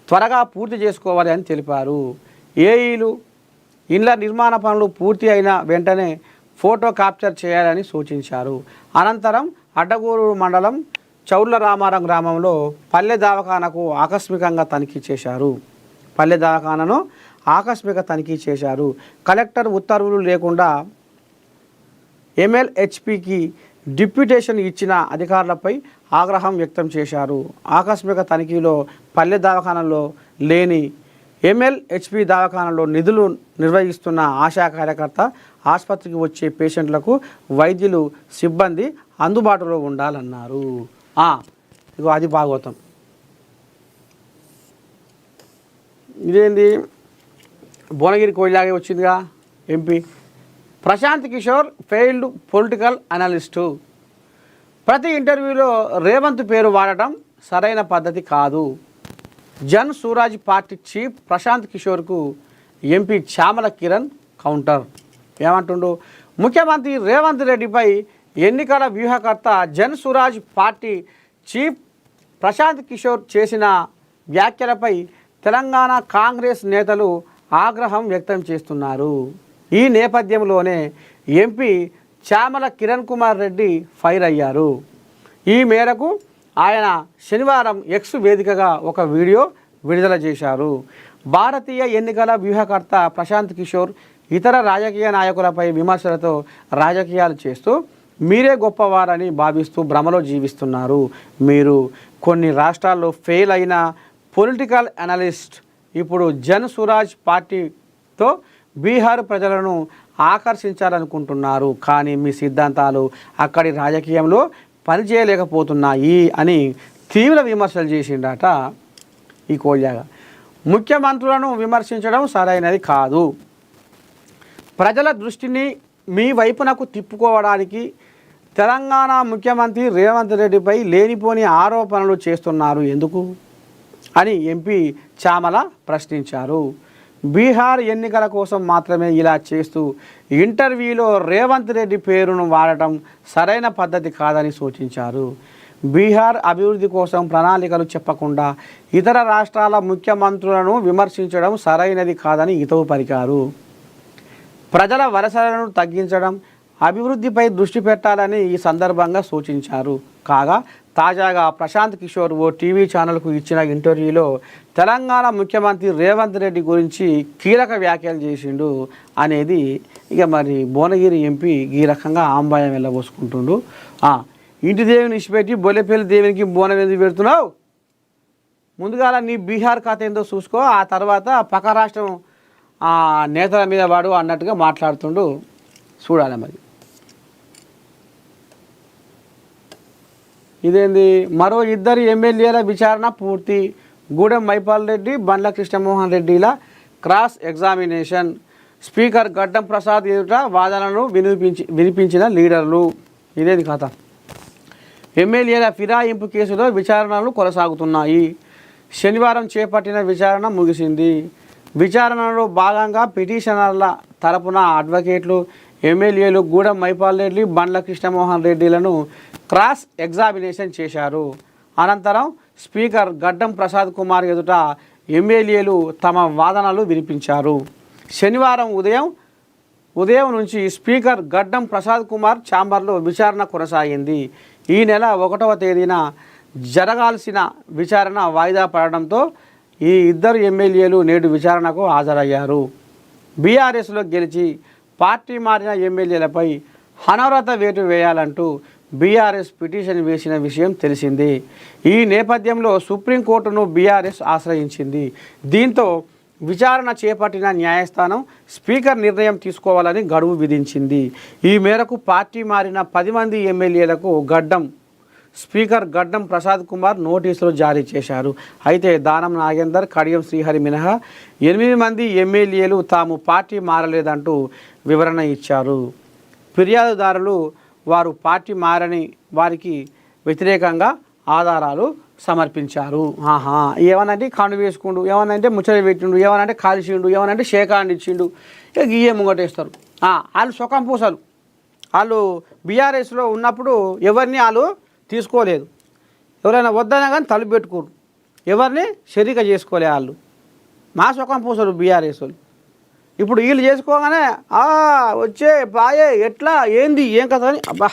త్వరగా పూర్తి చేసుకోవాలి అని తెలిపారు. ఏఈలు ఇండ్ల నిర్మాణ పనులు పూర్తి అయిన వెంటనే ఫోటో క్యాప్చర్ చేయాలని సూచించారు. అనంతరం అడ్డగూడూరు మండలం చౌల్లరామారం గ్రామంలో పల్లె దవాఖానకు ఆకస్మికంగా తనిఖీ చేశారు. పల్లె దవాఖానను ఆకస్మిక తనిఖీ చేశారు. కలెక్టర్ ఉత్తర్వులు లేకుండా MLHPకి డిప్యూటేషన్ ఇచ్చిన అధికారులపై ఆగ్రహం వ్యక్తం చేశారు. ఆకస్మిక తనిఖీలో పల్లె దవాఖానలో లేని MLHP దవాఖానలో నిధులు నిర్వహిస్తున్న ఆశా కార్యకర్త, ఆసుపత్రికి వచ్చే పేషెంట్లకు వైద్యులు, సిబ్బంది అందుబాటులో ఉండాలన్నారు. ఇగో అది భాగవతం. ఇదేంది భువనగిరి కోయిలాగే వచ్చిందిగా. MP Prashant Kishor failed political analyst. ప్రతి ఇంటర్వ్యూలో రేవంత్ పేరు వాడటం సరైన పద్ధతి కాదు. జన్ సూరాజ్ పార్టీ చీఫ్ ప్రశాంత్ కిషోర్కు ఎంపీ చామల కిరణ్ కౌంటర్. ఏమంటుండు? ముఖ్యమంత్రి రేవంత్ రెడ్డిపై ఎన్నికల వ్యూహకర్త జన్ సూరాజ్ పార్టీ చీఫ్ ప్రశాంత్ కిషోర్ చేసిన వ్యాఖ్యలపై తెలంగాణ కాంగ్రెస్ నేతలు ఆగ్రహం వ్యక్తం చేస్తున్నారు. ఈ నేపథ్యంలోనే ఎంపీ చామల కిరణ్ కుమార్ రెడ్డి ఫైర్ అయ్యారు. ఈ మేరకు ఆయన శనివారం ఎక్స్ వేదికగా ఒక వీడియో విడుదల చేశారు. భారతీయ ఎన్నికల వ్యూహకర్త ప్రశాంత్ కిషోర్ ఇతర రాజకీయ నాయకులపై విమర్శలతో రాజకీయాలు చేస్తూ మీరే గొప్పవారని భావిస్తూ భ్రమలో జీవిస్తున్నారు. మీరు కొన్ని రాష్ట్రాల్లో ఫెయిల్ అయిన పొలిటికల్ అనలిస్ట్ ఇప్పుడు జన్ స్వరాజ్ పార్టీతో బీహార్ ప్రజలను ఆకర్షించాలనుకుంటున్నారు. కానీ మీ సిద్ధాంతాలు అక్కడి రాజకీయంలో పనిచేయలేకపోతున్నాయి అని తీవ్ర విమర్శలు చేసిండట ఈ కోల్యాగా. ముఖ్యమంత్రులను విమర్శించడం సరైనది కాదు. ప్రజల దృష్టిని మీ వైపునకు తిప్పుకోవడానికి తెలంగాణ ముఖ్యమంత్రి రేవంత్ రెడ్డిపై లేనిపోని ఆరోపణలు చేస్తున్నారు ఎందుకు అని ఎంపీ చామల ప్రశ్నించారు. బీహార్ ఎన్నికల కోసం మాత్రమే ఇలా చేస్తూ ఇంటర్వ్యూలో రేవంత్ రెడ్డి పేరును వాడటం సరైన పద్ధతి కాదని సూచించారు. బీహార్ అభివృద్ధి కోసం ప్రణాళికలు చెప్పకుండా ఇతర రాష్ట్రాల ముఖ్యమంత్రులను విమర్శించడం సరైనది కాదని హితవు పలికారు. ప్రజల వలసలను తగ్గించడం, అభివృద్ధిపై దృష్టి పెట్టాలని ఈ సందర్భంగా సూచించారు. కాగా తాజాగా ప్రశాంత్ కిషోర్ ఓ టీవీ ఛానల్కు ఇచ్చిన ఇంటర్వ్యూలో తెలంగాణ ముఖ్యమంత్రి రేవంత్ రెడ్డి గురించి కీలక వ్యాఖ్యలు చేసిండు అనేది ఇక మరి భువనగిరి ఎంపీ ఈ రకంగా ఆంబాయం వెళ్ళబోసుకుంటుండు. ఇంటి దేవుని ఇచ్చిపెట్టి బొల్లెపల్లి దేవునికి బోనం ఎందుకు పెడుతున్నావు? ముందుగా నీ బీహార్ కథ ఏందో చూసుకో, ఆ తర్వాత పక్క రాష్ట్రం నేతల మీద వాడు అన్నట్టుగా మాట్లాడుతుండు. చూడాలి మరి. ఇదేంది? మరో 2 ఎమ్మెల్యేల విచారణ పూర్తి. గూడెం మైపాల్ రెడ్డి, బండ్ల కృష్ణమోహన్ రెడ్డిల క్రాస్ ఎగ్జామినేషన్. స్పీకర్ గడ్డం ప్రసాద్ ఎదుట వాదనలను వినిపించిన లీడర్లు. ఇదేది కథ? ఎమ్మెల్యేల ఫిరాయింపు కేసులో విచారణలు కొనసాగుతున్నాయి. శనివారం చేపట్టిన విచారణ ముగిసింది. విచారణలో భాగంగా పిటిషనర్ల తరపున అడ్వకేట్లు ఎమ్మెల్యేలు గూడెం మైపాల్ రెడ్డి, బండ్ల కృష్ణమోహన్ రెడ్డిలను క్రాస్ ఎగ్జామినేషన్ చేశారు. అనంతరం స్పీకర్ గడ్డం ప్రసాద్ కుమార్ ఎదుట ఎమ్మెల్యేలు తమ వాదనలు వినిపించారు. శనివారం ఉదయం నుంచి స్పీకర్ గడ్డం ప్రసాద్ కుమార్ ఛాంబర్లో విచారణ కొనసాగింది. ఈ నెల 1వ తేదీన జరగాల్సిన విచారణ వాయిదా పడడంతో ఈ ఇద్దరు ఎమ్మెల్యేలు నేడు విచారణకు హాజరయ్యారు. బీఆర్ఎస్లో గెలిచి పార్టీ మారిన ఎమ్మెల్యేలపై అనర్హత వేటు వేయాలంటూ బీఆర్ఎస్ పిటిషన్ వేసిన విషయం తెలిసిందే. ఈ నేపథ్యంలో సుప్రీంకోర్టును బీఆర్ఎస్ ఆశ్రయించింది. దీంతో విచారణ చేపట్టిన న్యాయస్థానం స్పీకర్ నిర్ణయం తీసుకోవాలని గడువు విధించింది. ఈ మేరకు పార్టీ మారిన 10 మంది ఎమ్మెల్యేలకు స్పీకర్ గడ్డం ప్రసాద్ కుమార్ నోటీసులు జారీ చేశారు. అయితే దానం నాగేందర్, కడియం శ్రీహరి మినహా 8 మంది ఎమ్మెల్యేలు తాము పార్టీ మారలేదంటూ వివరణ ఇచ్చారు. ఫిర్యాదుదారులు వారు పార్టీ మారని వారికి వ్యతిరేకంగా ఆధారాలు సమర్పించారు. ఏమనంటే కాండు వేసుకుండు, ఏమనంటే ముచ్చట పెట్టిండు, ఏమనంటే కాల్చిండు, ఏమనంటే షేకాండ్ ఇచ్చిండు, ఇక గీయే ముంగటేస్తారు. వాళ్ళు సుఖం పూసలు. వాళ్ళు బీఆర్ఎస్లో ఉన్నప్పుడు ఎవరిని వాళ్ళు తీసుకోలేదు. ఎవరైనా వద్దనా కానీ తలుపు పెట్టుకోరు, ఎవరిని షరీక చేసుకోలే. వాళ్ళు మా సుఖం పూసలు బీఆర్ఎస్ వాళ్ళు. ఇప్పుడు వీళ్ళు చేసుకోగానే వచ్చే బాయే ఎట్లా ఏంది ఏం కథ అని అబ్బా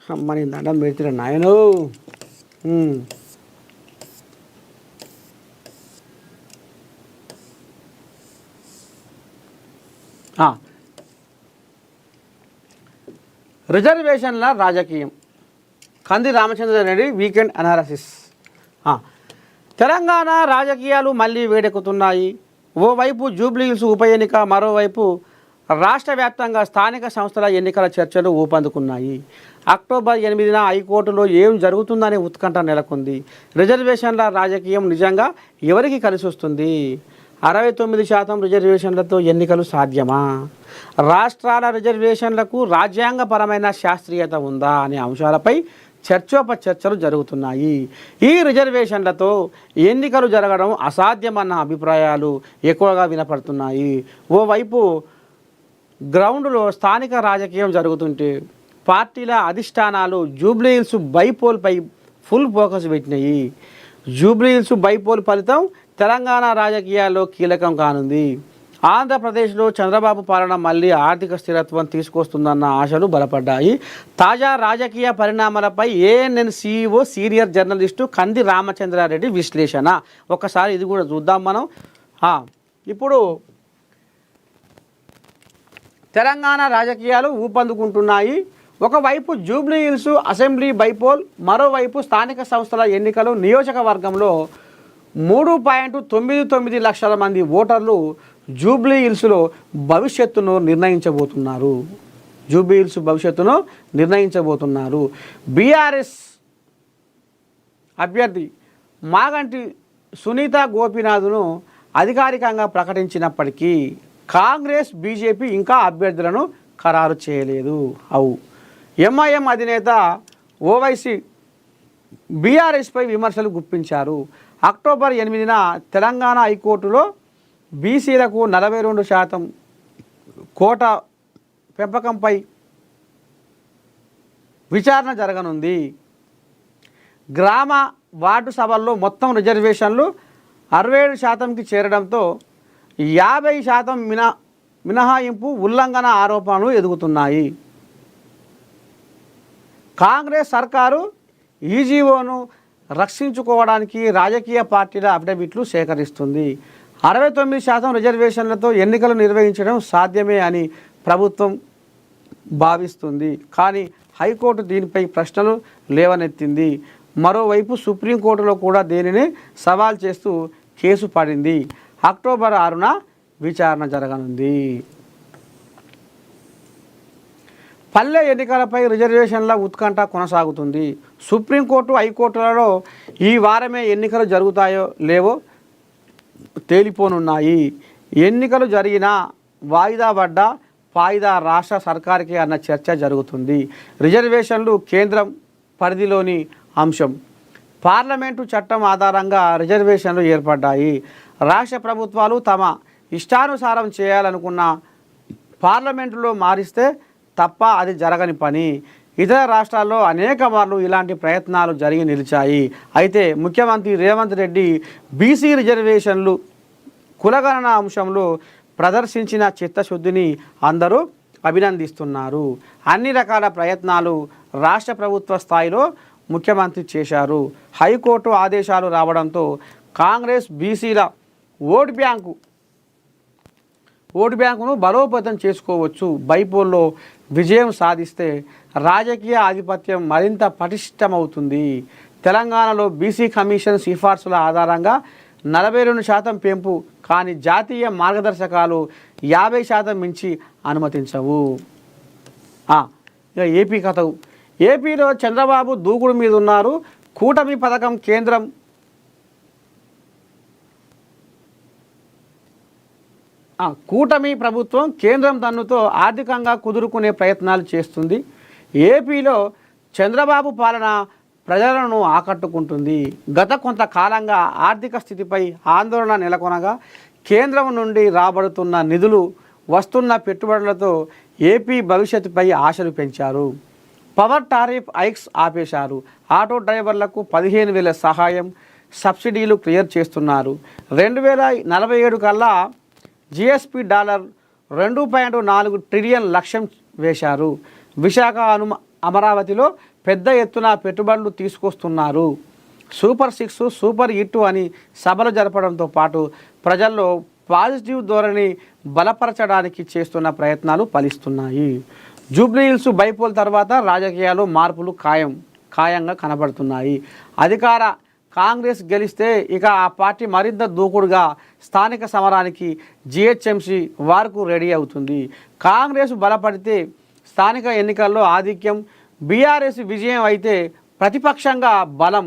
అమ్మ నేను దండం పెడుతున్నా నాయను. రిజర్వేషన్ల రాజకీయం, కంది రామచంద్రారెడ్డి వీకెండ్ అనాలిసిస్. తెలంగాణ రాజకీయాలు మళ్ళీ వేడెక్కుతున్నాయి. ఓవైపు జూబ్లీహిల్స్ ఉప ఎన్నిక, మరోవైపు రాష్ట్ర వ్యాప్తంగా స్థానిక సంస్థల ఎన్నికల చర్చలు ఊపందుకున్నాయి. అక్టోబర్ 8న హైకోర్టులో ఏం జరుగుతుందనే ఉత్కంఠ నెలకొంది. రిజర్వేషన్ల రాజకీయం నిజంగా ఎవరికి కలిసి వస్తుంది? 69% రిజర్వేషన్లతో ఎన్నికలు సాధ్యమా? రాష్ట్రాల రిజర్వేషన్లకు రాజ్యాంగపరమైన శాస్త్రీయత ఉందా అనే అంశాలపై చర్చోపచర్చలు జరుగుతున్నాయి. ఈ రిజర్వేషన్లతో ఎన్నికలు జరగడం అసాధ్యమన్న అభిప్రాయాలు ఎక్కువగా వినపడుతున్నాయి. ఓవైపు గ్రౌండ్లో స్థానిక రాజకీయం జరుగుతుంటే పార్టీల అధిష్టానాలు జూబ్లీహిల్స్ బైపోల్పై ఫుల్ ఫోకస్ పెట్టినాయి. జూబ్లీహిల్స్ బైపోల్ ఫలితం తెలంగాణ రాజకీయాల్లో కీలకం కానుంది. ఆంధ్రప్రదేశ్లో చంద్రబాబు పాలన మళ్ళీ ఆర్థిక స్థిరత్వం తీసుకొస్తుందన్న ఆశలు బలపడ్డాయి. తాజా రాజకీయ పరిణామాలపై ఏఎన్ఎన్ CEO సీనియర్ జర్నలిస్టు కంది రామచంద్రారెడ్డి విశ్లేషణ. ఒకసారి ఇది కూడా చూద్దాం మనం. ఇప్పుడు తెలంగాణ రాజకీయాలు ఊపందుకుంటున్నాయి. ఒకవైపు జూబ్లీహిల్స్ అసెంబ్లీ బైపోల్, మరోవైపు స్థానిక సంస్థల ఎన్నికలు. నియోజకవర్గంలో 3.99 లక్షల మంది ఓటర్లు జూబ్లీహిల్స్లో భవిష్యత్తును నిర్ణయించబోతున్నారు. బీఆర్ఎస్ అభ్యర్థి మాగంటి సునీత గోపీనాథ్ను అధికారికంగా ప్రకటించినప్పటికీ కాంగ్రెస్, బీజేపీ ఇంకా అభ్యర్థులను ఖరారు చేయలేదు. ఎంఐఎం అధినేత ఓవైసీ బీఆర్ఎస్పై విమర్శలు గుప్పించారు. అక్టోబర్ 8న తెలంగాణ హైకోర్టులో బీసీలకు 42% కోటా పెంపకంపై విచారణ జరగనుంది. గ్రామ వార్డు సభల్లో మొత్తం రిజర్వేషన్లు 67%కి చేరడంతో 50% మినహాయింపు ఉల్లంఘన ఆరోపణలు ఎదుగుతున్నాయి. కాంగ్రెస్ సర్కారు ఈజీఓను రక్షించుకోవడానికి రాజకీయ పార్టీల అఫిడవిట్లు సేకరిస్తుంది. 69% రిజర్వేషన్లతో ఎన్నికలు నిర్వహించడం సాధ్యమే అని ప్రభుత్వం భావిస్తుంది. కానీ హైకోర్టు దీనిపై ప్రశ్నలు లేవనెత్తింది. మరోవైపు సుప్రీంకోర్టులో కూడా దీనిని సవాల్ చేస్తూ కేసు పడింది. అక్టోబర్ 6న విచారణ జరగనుంది. పల్లె ఎన్నికలపై రిజర్వేషన్ల ఉత్కంఠ కొనసాగుతుంది. సుప్రీంకోర్టు, హైకోర్టులలో ఈ వారమే ఎన్నికలు జరుగుతాయో లేవో తేలిపోనున్నాయి. ఎన్నికలు జరిగినా వాయిదా పడ్డ ఫాయిదా రాష్ట్ర సర్కార్కి అన్న చర్చ జరుగుతుంది. రిజర్వేషన్లు కేంద్రం పరిధిలోని అంశం. పార్లమెంటు చట్టం ఆధారంగా రిజర్వేషన్లు ఏర్పడ్డాయి. రాష్ట్ర ప్రభుత్వాలు తమ ఇష్టానుసారం చేయాలనుకున్న పార్లమెంటులో మారిస్తే తప్ప అది జరగని పని. ఇతర రాష్ట్రాల్లో అనేక మార్లు ఇలాంటి ప్రయత్నాలు జరిగి నిలిచాయి. అయితే ముఖ్యమంత్రి రేవంత్ రెడ్డి బీసీ రిజర్వేషన్లు కులగణన అంశంలో ప్రదర్శించిన చిత్తశుద్ధిని అందరూ అభినందిస్తున్నారు. అన్ని రకాల ప్రయత్నాలు రాష్ట్ర ప్రభుత్వ స్థాయిలో ముఖ్యమంత్రి చేశారు. హైకోర్టు ఆదేశాలు రావడంతో కాంగ్రెస్ బీసీల ఓటు బ్యాంకును బలోపేతం చేసుకోవచ్చు. బైపోల్లో విజయం సాధిస్తే రాజకీయ ఆధిపత్యం మరింత పటిష్టమవుతుంది. తెలంగాణలో బీసీ కమిషన్ సిఫార్సుల ఆధారంగా 42% పెంపు, కానీ జాతీయ మార్గదర్శకాలు 50% మించి అనుమతించవు. ఇక ఏపీ కథ. ఏపీలో చంద్రబాబు దూకుడు మీద ఉన్నారు. కూటమి పథకం కేంద్రం కూటమి ప్రభుత్వం కేంద్రం దన్నుతో ఆర్థికంగా కుదురుకునే ప్రయత్నాలు చేస్తుంది. ఏపీలో చంద్రబాబు పాలన ప్రజలను ఆకట్టుకుంటుంది. గత కొంతకాలంగా ఆర్థిక స్థితిపై ఆందోళన నెలకొనగా కేంద్రం నుండి రాబడుతున్న నిధులు, వస్తున్న పెట్టుబడులతో ఏపీ భవిష్యత్తుపై ఆశలు పెంచారు. పవర్ టారిఫ్ హైక్స్ ఆపేశారు. ఆటో డ్రైవర్లకు 15,000 సహాయం, సబ్సిడీలు క్లియర్ చేస్తున్నారు. 2047 కల్లా జిఎస్పి $2.4 ట్రిలియన్ లక్ష్యం వేశారు. విశాఖ అమరావతిలో పెద్ద ఎత్తున పెట్టుబడులు తీసుకొస్తున్నారు. సూపర్ 6, సూపర్ హిట్ అని సభలు జరపడంతో పాటు ప్రజల్లో పాజిటివ్ ధోరణి బలపరచడానికి చేస్తున్న ప్రయత్నాలు ఫలిస్తున్నాయి. జూబ్లీహిల్స్ బైపోల్ తర్వాత రాజకీయాల్లో మార్పులు ఖాయంగా కనబడుతున్నాయి. అధికార కాంగ్రెస్ గెలిస్తే ఇక ఆ పార్టీ మరింత దూకుడుగా స్థానిక సమరానికి జిహెచ్ఎంసీ వారికి రెడీ అవుతుంది. కాంగ్రెస్ బలపడితే స్థానిక ఎన్నికల్లో ఆధిక్యం, బీఆర్ఎస్ విజయం అయితే ప్రతిపక్షంగా బలం.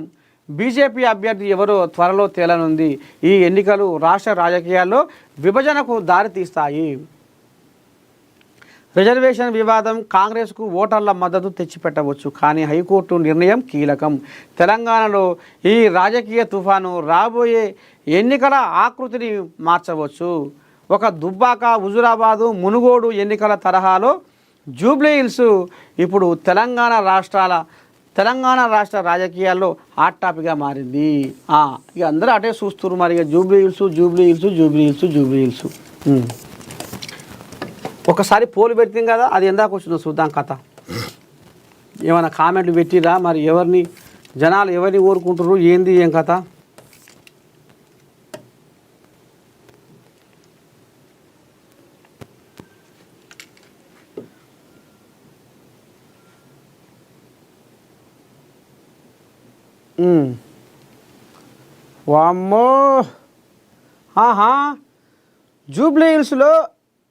బీజేపీ అభ్యర్థి ఎవరో త్వరలో తేలనుంది. ఈ ఎన్నికలు రాష్ట్ర రాజకీయాల్లో విభజనకు దారితీస్తాయి. రిజర్వేషన్ వివాదం కాంగ్రెస్కు ఓటర్ల మద్దతు తెచ్చిపెట్టవచ్చు, కానీ హైకోర్టు నిర్ణయం కీలకం. తెలంగాణలో ఈ రాజకీయ తుఫాను రాబోయే ఎన్నికల ఆకృతిని మార్చవచ్చు. ఒక దుబ్బాక, హుజురాబాదు, మునుగోడు ఎన్నికల తరహాలో జూబ్లీహిల్స్ ఇప్పుడు తెలంగాణ రాష్ట్ర రాజకీయాల్లో హాట్ టాపిక్గా మారింది. ఇక అందరూ అటే చూస్తున్నారు. మరి ఇక జూబ్లీహిల్స్ ఒకసారి పోలు పెట్టింది కదా, అది ఎందాక వచ్చిందో చూద్దాం కథ. ఏమైనా కామెంట్లు పెట్టిరా? మరి జనాలు ఎవరిని కోరుకుంటారు, ఏంది ఏం కథ? వామ్మో, జూబ్లీహిల్స్లో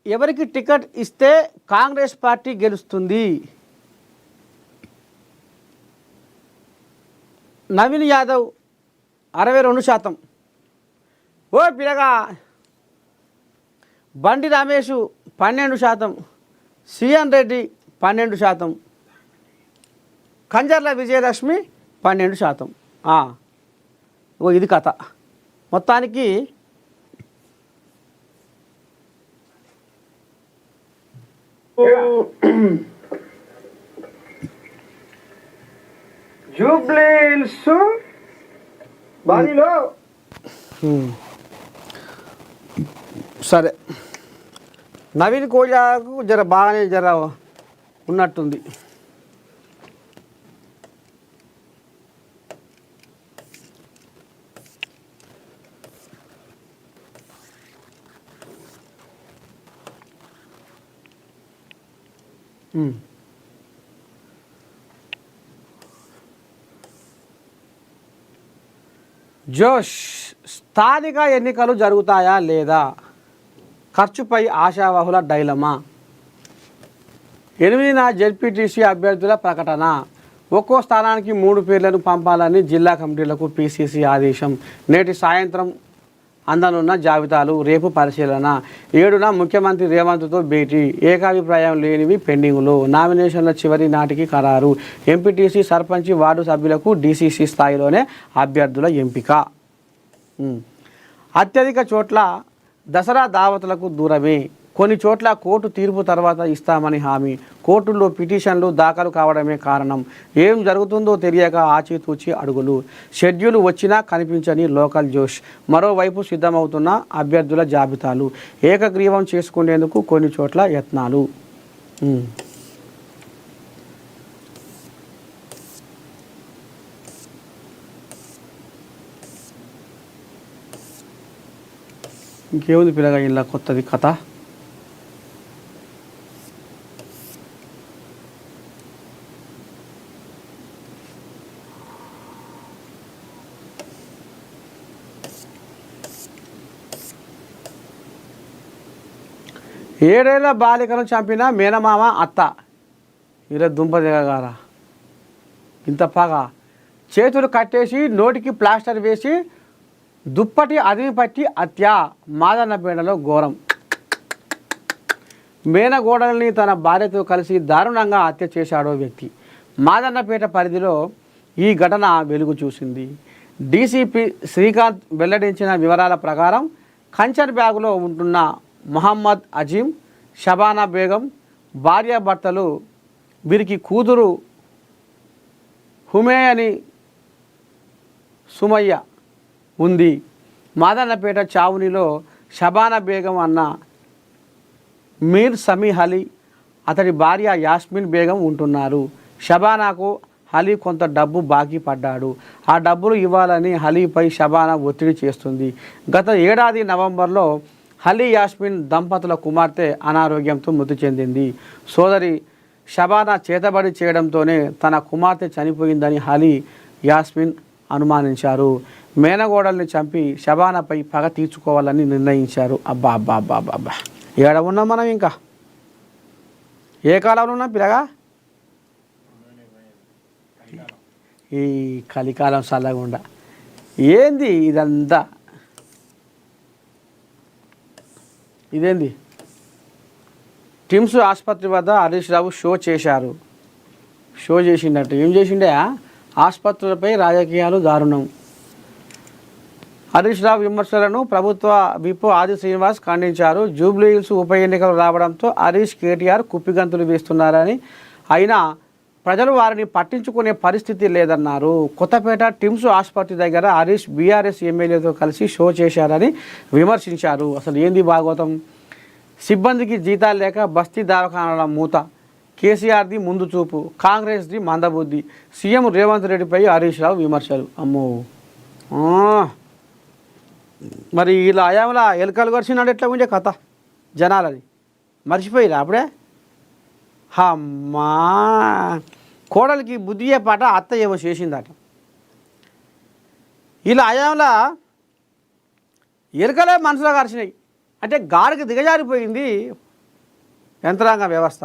ఎవరికి టికెట్ ఇస్తే కాంగ్రెస్ పార్టీ గెలుస్తుంది? నవీన్ యాదవ్ 62%. ఓ పిల్లగా బండి రమేష్ 12%, సిఎన్ రెడ్డి 12%, కంజర్ల విజయలక్ష్మి 12%. ఇది కథ. మొత్తానికి జూబ్లీహిల్స్ బాడీలో సరే నవీన్ కోజాకు బాగానే ఉన్నట్టుంది. జోష్. స్థానిక ఎన్నికలు జరుగుతాయా లేదా? ఖర్చుపై ఆశావహుల డైలమా. 8న జెడ్పీటీసీ అభ్యర్థుల ప్రకటన. ఒక్కో స్థానానికి 3 పేర్లను పంపాలని జిల్లా కమిటీలకు పీసీసీ ఆదేశం. నేటి సాయంత్రం అందనున్న జాబితాలు రేపు పరిశీలన. 7న ముఖ్యమంత్రి రేవంత్తో భేటీ. ఏకాభిప్రాయం లేనివి పెండింగ్లో. నామినేషన్ల చివరి నాటికి ఖరారు. ఎంపీటీసీ, సర్పంచ్, వార్డు సభ్యులకు డీసీసీ స్థాయిలోనే అభ్యర్థుల ఎంపిక. అత్యధిక చోట్ల దసరా దావతులకు దూరమే. కొన్ని చోట్ల కోర్టు తీర్పు తర్వాత ఇస్తామని హామీ. కోర్టుల్లో పిటిషన్లు దాఖలు కావడమే కారణం. ఏం జరుగుతుందో తెలియక ఆచితూచి అడుగులు. షెడ్యూల్ వచ్చినా కనిపించని లోకల్ జోష్. మరోవైపు సిద్ధమవుతున్న అభ్యర్థుల జాబితాలు. ఏకగ్రీవం చేసుకునేందుకు కొన్ని చోట్ల యత్నాలు. ఇంకేముంది పిల్లగా ఇలా కొత్తది కథ. ఏడేళ్ల బాలికను చంపిన మేనమామ అత్త. ఇలా దుంపదిగారా ఇంత పగ. చేతులు కట్టేసి నోటికి ప్లాస్టర్ వేసి దుప్పటి అదిమి పట్టి హత్య. మాదన్నపేటలో ఘోరం. మేనగోడల్ని తన భార్యతో కలిసి దారుణంగా హత్య చేశాడో వ్యక్తి. మాదన్నపేట పరిధిలో ఈ ఘటన వెలుగు చూసింది. డీసీపీ శ్రీకాంత్ వెల్లడించిన వివరాల ప్రకారం కంచర్ బ్యాగులో ఉంటున్న మొహమ్మద్ అజీం, షబానా బేగం భార్యాభర్తలు. వీరికి కూతురు హుమేయని సుమయ్య ఉంది. మాదన్నపేట చావునిలో షబానా బేగం అన్న మీర్ సమీ అలీ, అతడి భార్య యాస్మిన్ బేగం ఉంటున్నారు. షబానాకు అలీ కొంత డబ్బు బాకీ పడ్డాడు. ఆ డబ్బులు ఇవ్వాలని అలీపై షబానా ఒత్తిడి చేస్తుంది. గత ఏడాది నవంబర్లో అలీ యాస్మిన్ దంపతుల కుమార్తె అనారోగ్యంతో మృతి చెందింది. సోదరి షబానా చేతబడి చేయడంతోనే తన కుమార్తె చనిపోయిందని అలీ యాస్మిన్ అనుమానించారు. మేనగోడల్ని చంపి షబానాపై పగ తీర్చుకోవాలని నిర్ణయించారు. అబ్బా అబ్బా అబ్బా అబ్బా అబ్బా ఏడ ఉన్నాం మనం? ఇంకా ఏ కాలంలో ఉన్నాం పిల్లగా? ఈ కలికాలం చల్లగుండా ఏంది ఇదంతా? ఇదేంది? టిమ్స్ ఆసుపత్రి వద్ద హరీష్ రావు షో చేశారు. షో చేసిండట. ఏం చేసిండే? ఆసుపత్రులపై రాజకీయాలు దారుణం. హరీష్ రావు విమర్శలను ప్రభుత్వ విప్ ఆది శ్రీనివాస్ ఖండించారు. జూబ్లీహిల్స్ ఉప ఎన్నికలు రావడంతో హరీష్, కేటీఆర్ కుప్పిగంతులు వేస్తున్నారని, అయినా ప్రజలు వారిని పట్టించుకునే పరిస్థితి లేదన్నారు. కొత్తపేట టిమ్స్ ఆసుపత్రి దగ్గర హరీష్ బీఆర్ఎస్ ఎమ్మెల్యేతో కలిసి షో చేశారని విమర్శించారు. అసలు ఏంది భాగవతం? సిబ్బందికి జీతాలు లేక బస్తీ దవాఖానాల మూత. కేసీఆర్ది ముందు చూపు, కాంగ్రెస్ది మందబుద్ధి. సీఎం రేవంత్ రెడ్డిపై హరీష్ రావు విమర్శలు. అమ్మో, మరి ఇలా అయాంలా ఎలుకలు గడిచినాడు ఎట్లా ఉండే కథ జనాలని మర్చిపోయిరా అప్పుడే? అమ్మా, కోడలికి బుద్ధి పాట అత్త ఏమో చేసిందట. ఇలా అయాంలా ఎలుకలే మనసులో గడిచినాయి. అంటే గాడికి దిగజారిపోయింది యంత్రాంగ వ్యవస్థ.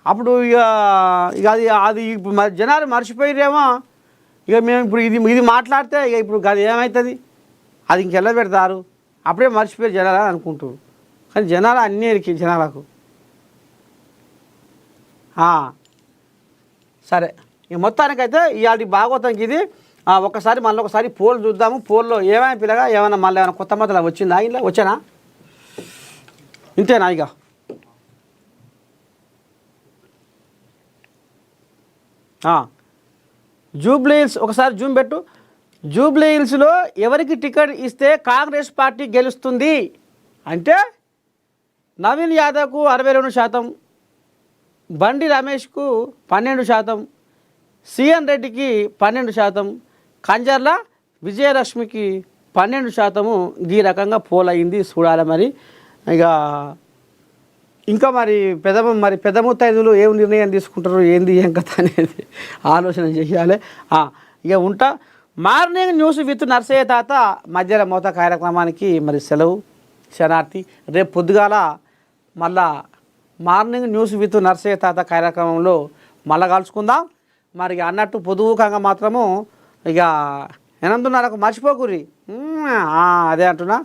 అప్పుడు ఇక అది అది జనాలు మర్చిపోయిరేమో. ఇక మేము ఇప్పుడు ఇది మాట్లాడితే ఇక ఇప్పుడు అది ఏమవుతుంది? అది ఇంకెళ్ళ పెడతారు. అప్పుడే మర్చిపోయారు జనాలు అనుకుంటారు. కానీ జనాలు అన్నీ ఎరికి జనాలకు. సరే, ఇక మొత్తానికైతే ఇవాళ భాగవతానికి ఇది. ఒకసారి మళ్ళీ ఒకసారి పోల్ చూద్దాము. పోల్లో ఏమైనా పిల్లగా ఏమైనా మళ్ళీ ఏమైనా కొత్త మొదలు వచ్చిందా? ఇలా వచ్చానా? ఇంతేనా? ఇక జూబ్లీహిల్స్ ఒకసారి జూమ్ పెట్టు. జూబ్లీహిల్స్లో ఎవరికి టికెట్ ఇస్తే కాంగ్రెస్ పార్టీ గెలుస్తుంది అంటే నవీన్ యాదవ్కు 62%, బండి రమేష్కు 12%, సిఎన్ రెడ్డికి 12%, కంజర్ల విజయలక్ష్మికి 12%. ఈ రకంగా పోల్ అయింది. చూడాలి మరి. ఇక ఇంకా మరి పెద్ద ముత్తైదులు ఏం నిర్ణయం తీసుకుంటారు, ఏంది ఏం కథ అనేది ఆలోచన చేయాలి. ఇక ఉంటా. మార్నింగ్ న్యూస్ విత్ నర్సయ్య తాత మధ్యాహ్న మోత కార్యక్రమానికి మరి సెలవు శనార్థి. రేపు పొద్దుగాల మళ్ళా మార్నింగ్ న్యూస్ విత్ నర్సయ్య తాత కార్యక్రమంలో మళ్ళా కలుసుకుందాం. మరి అన్నట్టు పొదువుకంగా మాత్రము ఇక 8:30కు మర్చిపోకుర్రి. అదే అంటున్నా.